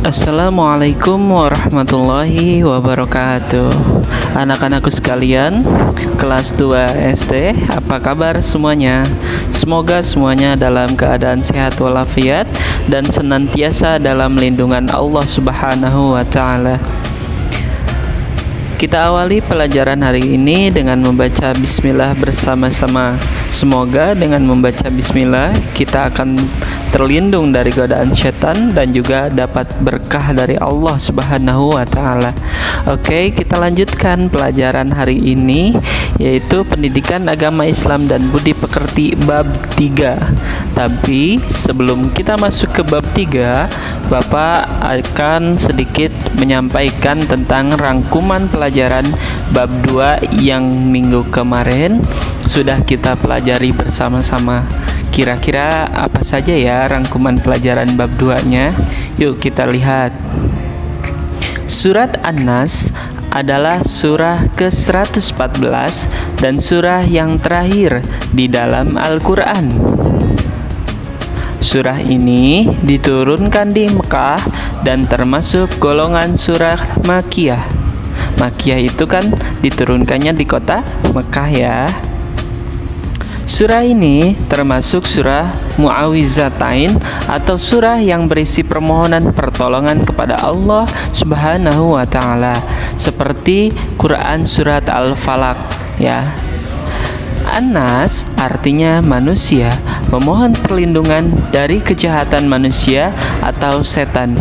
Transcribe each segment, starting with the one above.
Assalamualaikum warahmatullahi wabarakatuh. Anak-anakku sekalian, kelas 2 SD, apa kabar semuanya? Semoga semuanya dalam keadaan sehat walafiat dan senantiasa dalam lindungan Allah Subhanahu wa taala. Kita awali pelajaran hari ini dengan membaca bismillah bersama-sama. Semoga dengan membaca bismillah kita akan terlindung dari godaan setan dan juga dapat berkah dari Allah Subhanahu wa taala. Oke, kita lanjutkan pelajaran hari ini, yaitu Pendidikan Agama Islam dan Budi Pekerti bab 3. Tapi sebelum kita masuk ke bab 3, Bapak akan sedikit menyampaikan tentang rangkuman pelajaran bab 2 yang minggu kemarin sudah kita pelajari bersama-sama. Kira-kira apa saja ya rangkuman pelajaran bab 2-nya? Yuk kita lihat. Surat An-Nas adalah surah ke-114 dan surah yang terakhir di dalam Al-Quran. Surah ini diturunkan di Mekah dan termasuk golongan surah Makkiyah. Makkiyah itu kan diturunkannya di kota Mekah ya. Surah ini termasuk surah Mu'awwizatain atau surah yang berisi permohonan pertolongan kepada Allah Subhanahu wa taala, seperti Quran surat Al-Falaq ya. An-Nas artinya manusia, memohon perlindungan dari kejahatan manusia atau setan.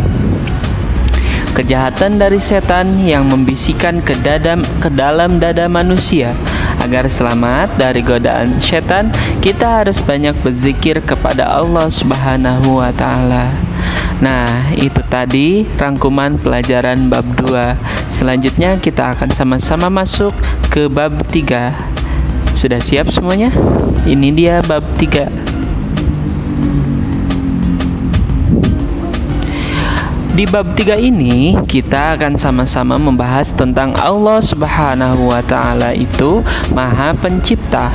Kejahatan dari setan yang membisikkan ke dalam dada manusia. Agar selamat dari godaan setan, kita harus banyak berzikir kepada Allah Subhanahu wa taala. Nah, itu tadi rangkuman pelajaran bab 2. Selanjutnya kita akan sama-sama masuk ke bab 3. Sudah siap semuanya? Ini dia bab 3. Di bab 3 ini kita akan sama-sama membahas tentang Allah Subhanahu wa taala itu Maha Pencipta.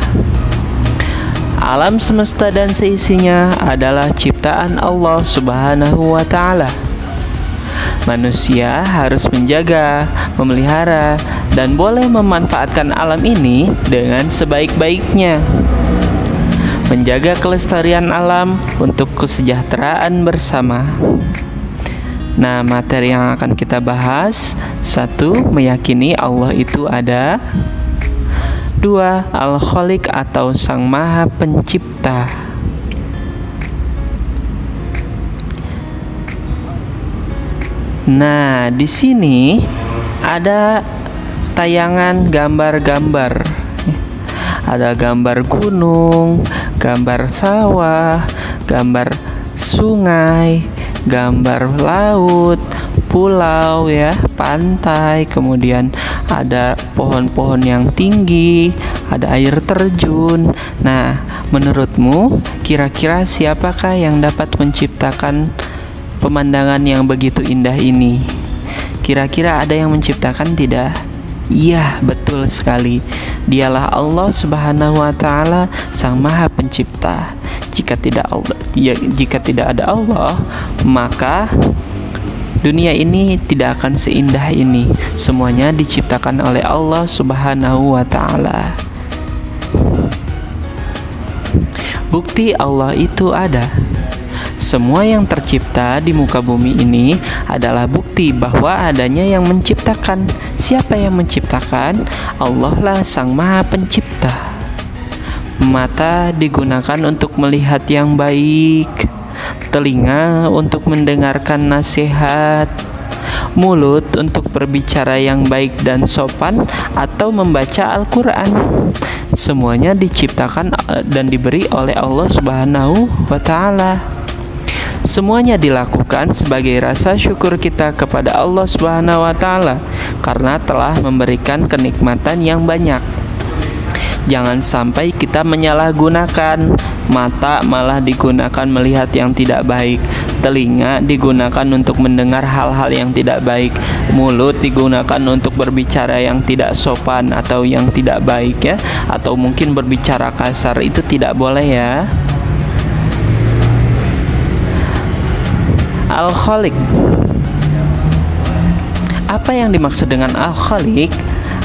Alam semesta dan seisinya adalah ciptaan Allah Subhanahu wa taala. Manusia harus menjaga, memelihara, dan boleh memanfaatkan alam ini dengan sebaik-baiknya. Menjaga kelestarian alam untuk kesejahteraan bersama. Nah, materi yang akan kita bahas: 1. Meyakini Allah itu ada. 2. Al-Khaliq atau Sang Maha Pencipta. Nah, di sini ada tayangan gambar-gambar. Ada gambar gunung, gambar sawah, gambar sungai, gambar laut, pulau ya, pantai, kemudian ada pohon-pohon yang tinggi, ada air terjun. Nah, menurutmu kira-kira siapakah yang dapat menciptakan pemandangan yang begitu indah ini? Kira-kira ada yang menciptakan tidak? Iya, betul sekali. Dialah Allah Subhanahu wa taala, Sang Maha Pencipta. Jika tidak ada Allah, maka dunia ini tidak akan seindah ini. Semuanya diciptakan oleh Allah Subhanahu wa taala. Bukti Allah itu ada. Semua yang tercipta di muka bumi ini adalah bukti bahwa adanya yang menciptakan. Siapa yang menciptakan? Allah lah Sang Maha Pencipta. Mata digunakan untuk melihat yang baik, telinga untuk mendengarkan nasihat, mulut untuk berbicara yang baik dan sopan atau membaca Al-Quran. Semuanya diciptakan dan diberi oleh Allah Subhanahu wa taala. Semuanya dilakukan sebagai rasa syukur kita kepada Allah Subhanahu wa taala karena telah memberikan kenikmatan yang banyak. Jangan sampai kita menyalahgunakan. Mata malah digunakan melihat yang tidak baik, telinga digunakan untuk mendengar hal-hal yang tidak baik, mulut digunakan untuk berbicara yang tidak sopan atau yang tidak baik ya, atau mungkin berbicara kasar. Itu tidak boleh ya. Al-Khaliq Apa yang dimaksud dengan Al-Khaliq?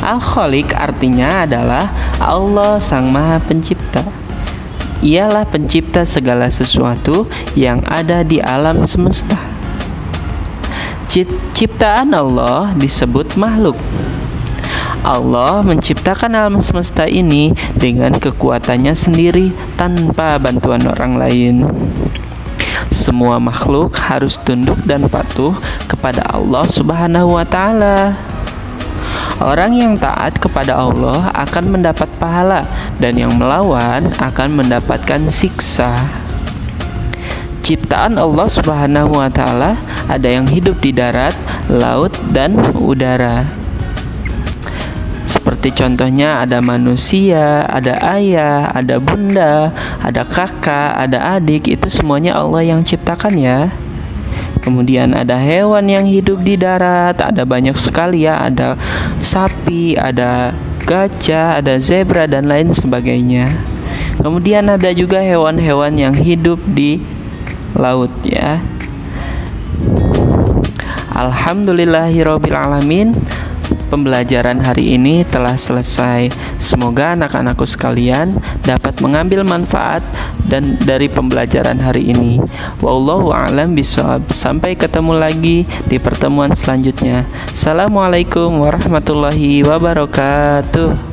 Al-Khaliq artinya adalah Allah Sang Maha Pencipta. Ialah pencipta segala sesuatu yang ada di alam semesta. Ciptaan Allah disebut makhluk. Allah menciptakan alam semesta ini dengan kekuatannya sendiri tanpa bantuan orang lain. Semua makhluk harus tunduk dan patuh kepada Allah Subhanahu wa Ta'ala. Orang yang taat kepada Allah akan mendapat pahala, dan yang melawan akan mendapatkan siksa. Ciptaan Allah Subhanahu wa Ta'ala ada yang hidup di darat, laut, dan udara. Seperti contohnya ada manusia, ada ayah, ada bunda, ada kakak, ada adik, itu semuanya Allah yang ciptakan ya. Kemudian ada hewan yang hidup di darat, ada banyak sekali ya, ada sapi, ada gajah, ada zebra dan lain sebagainya. Kemudian ada juga hewan-hewan yang hidup di laut ya. Alhamdulillahirabbil alamin. Pembelajaran hari ini telah selesai. Semoga anak-anakku sekalian dapat mengambil manfaat dan dari pembelajaran hari ini. Wallahu a'lam bishawab. Sampai ketemu lagi di pertemuan selanjutnya. Assalamualaikum warahmatullahi wabarakatuh.